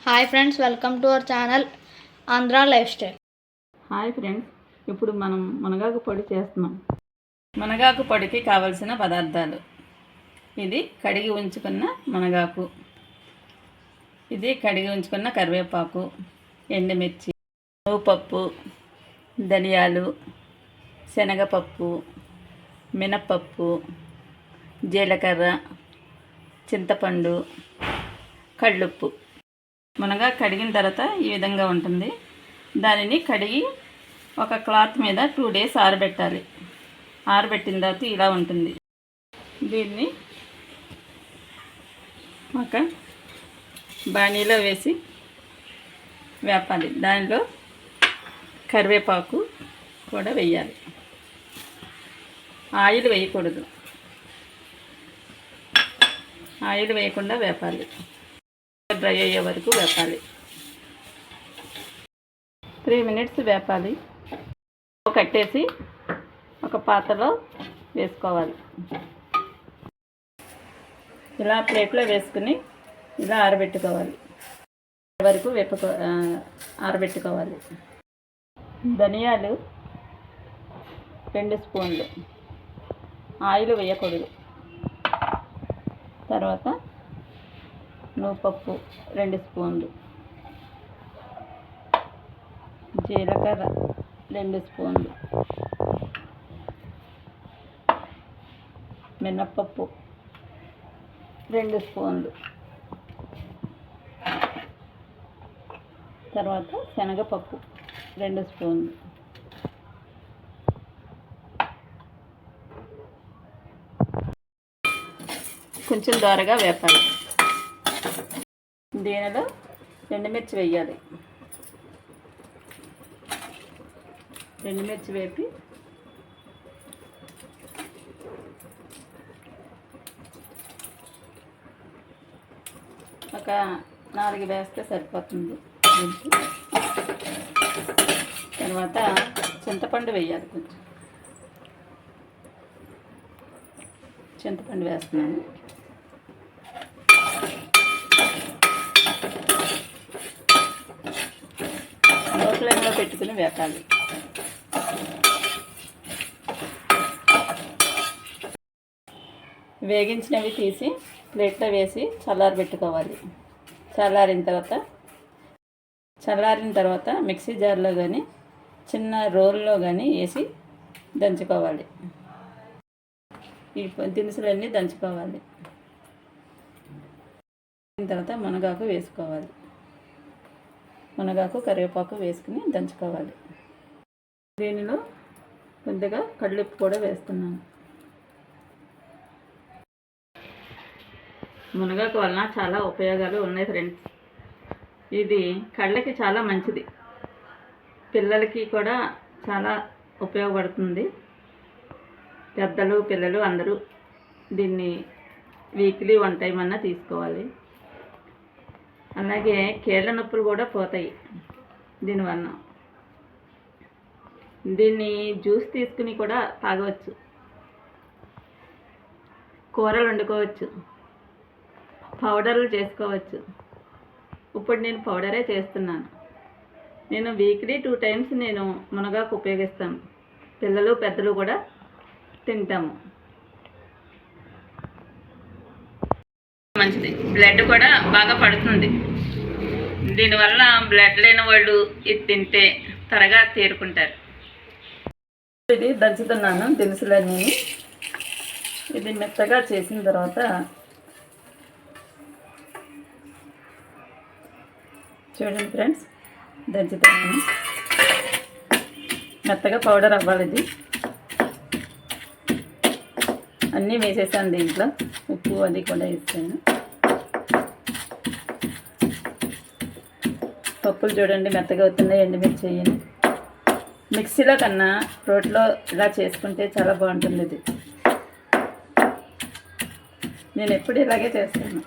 Hi friends, welcome to our channel Andhra life style. Hi friends, ఇప్పుడు మనం మునగాకు పొడి చేస్తున్నాం. మునగాకు పొడికి కావలసిన పదార్థాలు: ఇది కడిగి ఉంచుకున్న మునగాకు, ఇది కడిగి ఉంచుకున్న కరివేపాకు, ఎండుమిర్చి, నువ్వుపప్పు, ధనియాలు, శనగపప్పు, మినప్పప్పు, జీలకర్ర, చింతపండు, కళ్ళుప్పు. మునగా కడిగిన తర్వాత ఈ విధంగా ఉంటుంది. దానిని కడిగి ఒక క్లాత్ మీద 2 days ఆరబెట్టాలి. ఆరబెట్టిన తర్వాత ఇలా ఉంటుంది. దీన్ని ఒక బాణీలో వేసి వేపాలి. దానిలో కరివేపాకు కూడా వేయాలి. ఆయిల్ వేయకూడదు, ఆయిల్ వేయకుండా వేపాలి. డ్రై అయ్యే వరకు వేపాలి. 3 minutes వేపాలి. కట్టేసి ఒక పాత్రలో వేసుకోవాలి. ఇలా ప్లేట్లో వేసుకుని ఇలా ఆరబెట్టుకోవాలి. వరకు ఆరబెట్టుకోవాలి. ధనియాలు 2 స్పూన్లు, ఆయిల్ వేయకూడదు. తర్వాత నువ్వుపప్పు 2 స్పూన్లు, జీలకర్ర 2 స్పూన్లు, మినప్పప్పు 2 స్పూన్లు, తర్వాత శనగపప్పు 2 స్పూన్లు, కొంచెం దోరగా వేపాలి. దీనిలో ఎండుమిర్చి వేయాలి. ఎండుమిర్చి వేపి ఒక 4 వేస్తే సరిపోతుంది. తర్వాత చింతపండు వేయాలి. కొంచెం చింతపండు వేస్తున్నాను. ఫ్లేమ్లో పెట్టుకుని వేపాలి. వేగించినవి తీసి ప్లేట్లో వేసి చల్లారబెట్టుకోవాలి. చల్లారిన తర్వాత మిక్సీ జార్లో కానీ చిన్న రోల్లో కానీ వేసి దంచుకోవాలి. ఈ దినుసులన్నీ దంచుకోవాలి. తర్వాత మునగాకు వేసుకోవాలి. మునగాకు కరివేపాకు వేసుకుని దంచుకోవాలి. దీనిలో కొద్దిగా కళ్ళుప్పు కూడా వేస్తున్నాను. మునగాకు వలన చాలా ఉపయోగాలు ఉన్నాయి ఫ్రెండ్స్. ఇది కళ్ళకి చాలా మంచిది. పిల్లలకి కూడా చాలా ఉపయోగపడుతుంది. పెద్దలు పిల్లలు అందరూ దీన్ని వీక్లీ 1 time అన్నా తీసుకోవాలి. అలాగే కీళ్ళ నొప్పులు కూడా పోతాయి దీనివల్ల. దీన్ని జ్యూస్ తీసుకుని కూడా తాగవచ్చు. కూరలు వండుకోవచ్చు, పౌడర్లు చేసుకోవచ్చు. ఇప్పుడు నేను పౌడరే చేస్తున్నాను. నేను వీక్లీ 2 times నేను మునగాకు ఉపయోగిస్తాను. పిల్లలు పెద్దలు కూడా తింటాము. మంచిది, బ్లడ్ కూడా బాగా పడుతుంది. దీనివల్ల బ్లడ్ లేని వాళ్ళు ఇది తింటే త్వరగా తేరుకుంటారు. ఇది దంచుతున్నాను దినుసులన్నీ. ఇది మెత్తగా చేసిన తర్వాత చూడండి ఫ్రెండ్స్, దంచుతున్నాను. మెత్తగా పౌడర్ అవ్వాలి. ఇది అన్నీ వేసేసాను. దీంట్లో ఉప్పు అది కూడా వేసాను. పప్పులు చూడండి మెత్తగా అవుతున్నాయి. ఎండుమిర్చి వేయండి. మిక్సీలో కన్నా రోట్లో ఇలా చేసుకుంటే చాలా బాగుంటుంది. ఇది నేను ఎప్పుడు ఇలాగే చేస్తాను.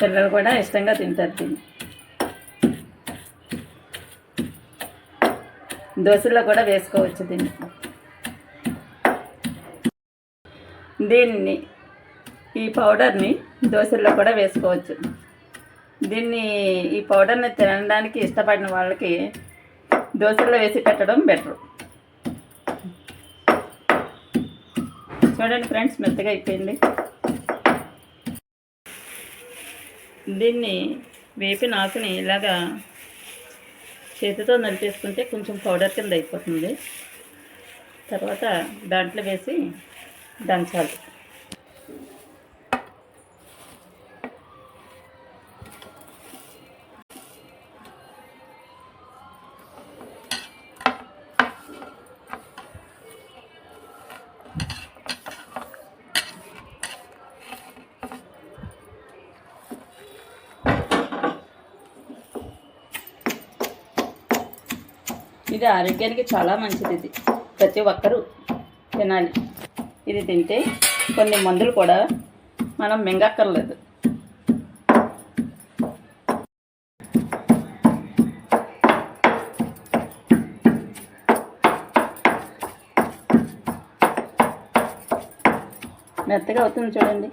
పిల్లలు కూడా ఇష్టంగా తింటారు. దీన్ని దోశల్లో కూడా వేసుకోవచ్చు. దీన్ని ఈ పౌడర్ని దోశల్లో కూడా వేసుకోవచ్చు. దీన్ని ఈ పౌడర్ని తినడానికి ఇష్టపడిన వాళ్ళకి దోశల్లో వేసి పెట్టడం బెటర్. చూడండి ఫ్రెండ్స్, మెత్తగా అయిపోయింది. దీన్ని వేపిన ఆకుని ఇలాగా చేతితో నలిపేసుకుంటే కొంచెం పౌడర్ కింద అయిపోతుంది. తర్వాత దాంట్లో వేసి దంచాలి. ఇది ఆరోగ్యానికి చాలా మంచిది. ఇది ప్రతి ఒక్కరూ తినాలి. ఇది తింటే కొన్ని మందులు కూడా మనం మింగక్కర్లేదు. మెత్తగా అవుతుంది చూడండి.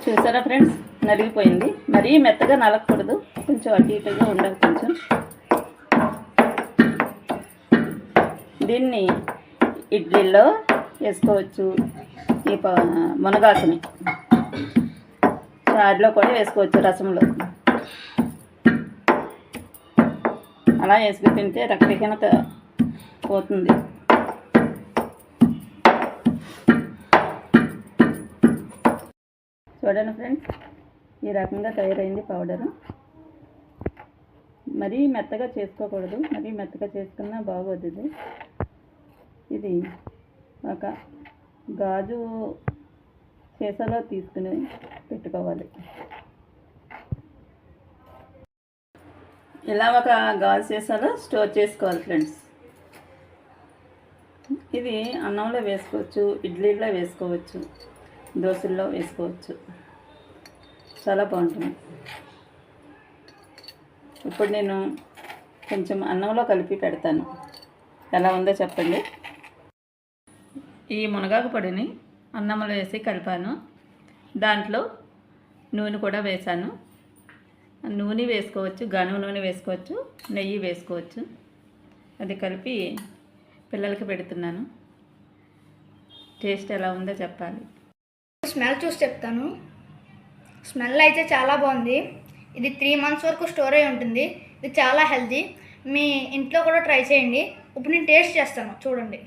చూసారా ఫ్రెండ్స్, నలిగిపోయింది. మరీ మెత్తగా నలగకూడదు, కొంచెం అటు ఇటుగా ఉండాలి కొంచెం. దీన్ని ఇడ్లీలో వేసుకోవచ్చు. ఈ మునగాకుని చారులో కూడా వేసుకోవచ్చు, రసంలో. అలా వేసుకు తింటే రక్తహీనత పోతుంది. చూడండి ఫ్రెండ్స్, ఈ రకంగా తయారైంది పౌడరు. మరీ మెత్తగా చేసుకోకూడదు, మరీ మెత్తగా చేసుకున్నా బాగోదు. ఇది ఒక గాజు సీసాలో తీసుకుని పెట్టుకోవాలి. ఇలా ఒక గాజు సీసాలో స్టోర్ చేసుకోవాలి ఫ్రెండ్స్. ఇది అన్నంలో వేసుకోవచ్చు, ఇడ్లీలో వేసుకోవచ్చు, దోశల్లో వేసుకోవచ్చు. చాలా బాగుంటుంది. ఇప్పుడు నేను కొంచెం అన్నంలో కలిపి పెడతాను. ఎలా ఉందో చెప్పండి. ఈ మునగాకు పొడిని అన్నంలో వేసి కలిపాను. దాంట్లో నూనె కూడా వేసాను. నూనె వేసుకోవచ్చు, గనుము నూనె వేసుకోవచ్చు, నెయ్యి వేసుకోవచ్చు. అది కలిపి పిల్లలకి పెడుతున్నాను. టేస్ట్ ఎలా ఉందో చెప్పాలి. స్మెల్ చూసి చెప్తాను. స్మెల్ అయితే చాలా బాగుంది. ఇది 3 months వరకు స్టోర్ అయి ఉంటుంది. ఇది చాలా హెల్తీ. మీ ఇంట్లో కూడా ట్రై చేయండి. ఇప్పుడు నేను టేస్ట్ చేస్తాను, చూడండి.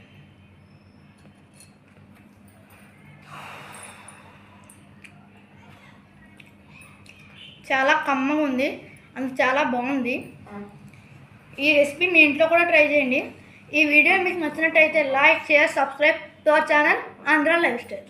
చాలా కమ్మగా ఉంది, అది చాలా బాగుంది. ఈ రెసిపీ మీ ఇంట్లో కూడా ట్రై చేయండి. ఈ వీడియో మీకు నచ్చినట్టయితే like, share, subscribe to our channel Andhra life style.